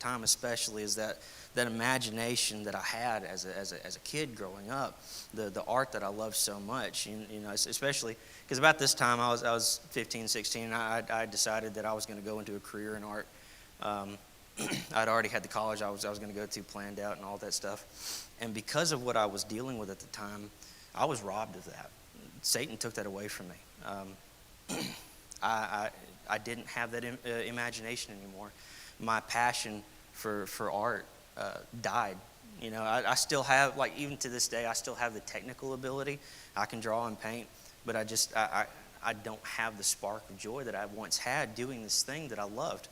time especially is that imagination that I had as a kid growing up, the art that I loved so much, especially because about this time I was 15, 16, and I decided that I was going to go into a career in art. I'd already had the college I was going to go to planned out and all that stuff. And because of what I was dealing with at the time, I was robbed of that. Satan took that away from me. I didn't have that imagination anymore. My passion for art died. I still have, like, even to this day, I still have the technical ability. I can draw and paint, but I don't have the spark of joy that I once had doing this thing that I loved.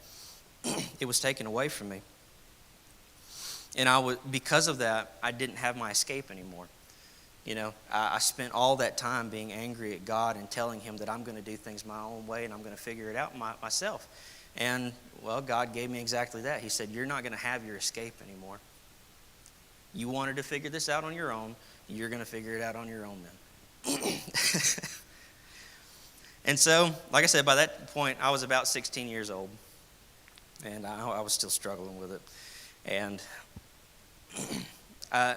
It was taken away from me. And because of that, I didn't have my escape anymore. I spent all that time being angry at God and telling him that I'm going to do things my own way and I'm going to figure it out myself. And, well, God gave me exactly that. He said, you're not going to have your escape anymore. You wanted to figure this out on your own. You're going to figure it out on your own then. And so, like I said, by that point, I was about 16 years old. And I was still struggling with it. And I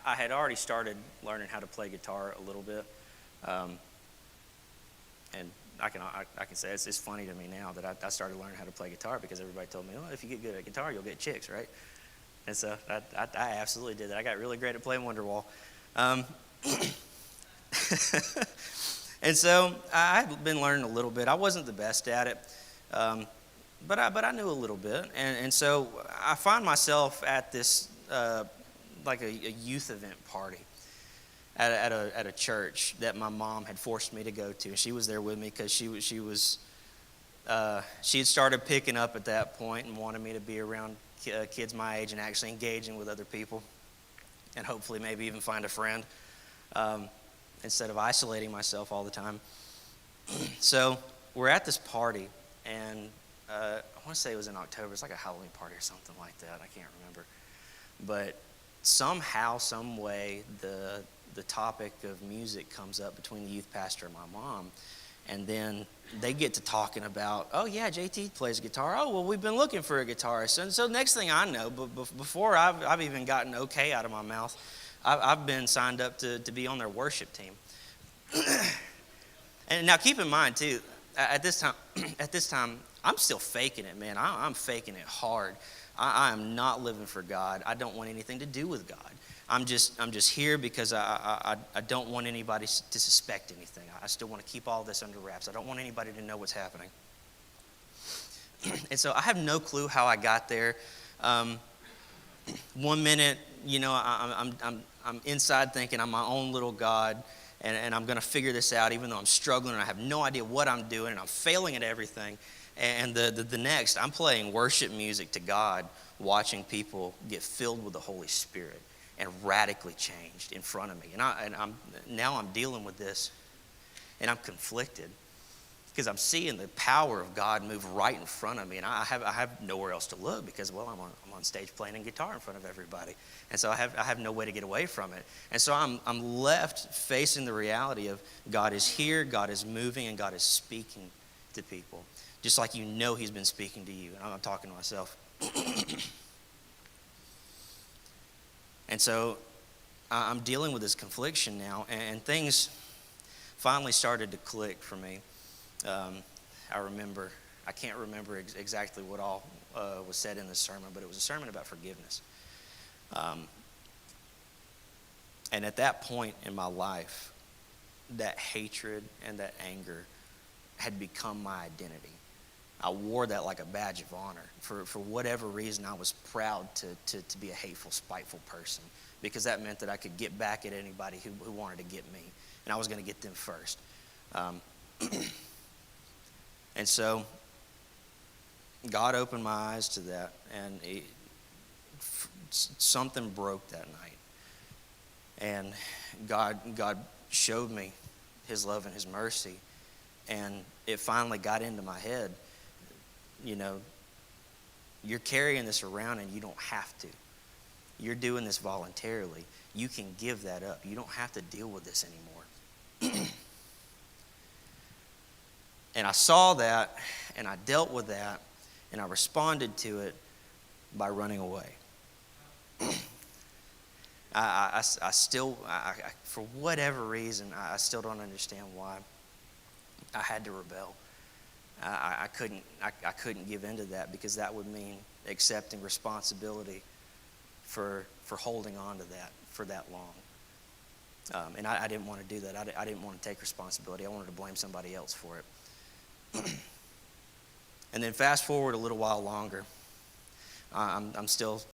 had already started learning how to play guitar a little bit. And I can say it's funny to me now that I started learning how to play guitar because everybody told me, oh, if you get good at guitar, you'll get chicks, right? And so I absolutely did that. I got really great at playing Wonderwall. And so I've been learning a little bit. I wasn't the best at it. But I knew a little bit, and so I find myself at this like a youth event party at a church that my mom had forced me to go to, and she was there with me because she had started picking up at that point and wanted me to be around kids my age and actually engaging with other people, and hopefully maybe even find a friend instead of isolating myself all the time. So we're at this party, and I want to say it was in October. It's like a Halloween party or something like that. I can't remember. But somehow, some way, the topic of music comes up between the youth pastor and my mom. And then they get to talking about, oh, yeah, JT plays guitar. Oh, well, we've been looking for a guitarist. And so next thing I know, before I've even gotten okay out of my mouth, I've been signed up to be on their worship team. And now keep in mind, too, at this time, I'm still faking it, man. I'm faking it hard. I am not living for God. I don't want anything to do with God. I'm just here because I don't want anybody to suspect anything. I still want to keep all this under wraps. I don't want anybody to know what's happening. And so I have no clue how I got there. 1 minute, I'm inside thinking I'm my own little God, and I'm going to figure this out even though I'm struggling and I have no idea what I'm doing and I'm failing at everything. And the next, I'm playing worship music to God, watching people get filled with the Holy Spirit and radically changed in front of me. And I'm dealing with this, and I'm conflicted because I'm seeing the power of God move right in front of me, and I have nowhere else to look because, well, I'm on stage playing a guitar in front of everybody, and so I have no way to get away from it. And so I'm left facing the reality of God is here, God is moving, and God is speaking to people. Just like he's been speaking to you. And I'm talking to myself. And so I'm dealing with this confliction now. And things finally started to click for me. I can't remember exactly what all was said in this sermon, but it was a sermon about forgiveness. And at that point in my life, that hatred and that anger had become my identity. I wore that like a badge of honor. For whatever reason, I was proud to be a hateful, spiteful person because that meant that I could get back at anybody who wanted to get me, and I was going to get them first. And so God opened my eyes to that, and something broke that night. And God showed me his love and his mercy, and it finally got into my head. You're carrying this around and you don't have to. You're doing this voluntarily. You can give that up. You don't have to deal with this anymore. And I saw that, and I dealt with that, and I responded to it, by running away. For whatever reason, I still don't understand why I had to rebel. I couldn't give in to that, because that would mean accepting responsibility for holding on to that for that long. And I didn't want to do that. I didn't want to take responsibility. I wanted to blame somebody else for it. And then fast forward a little while longer. I'm still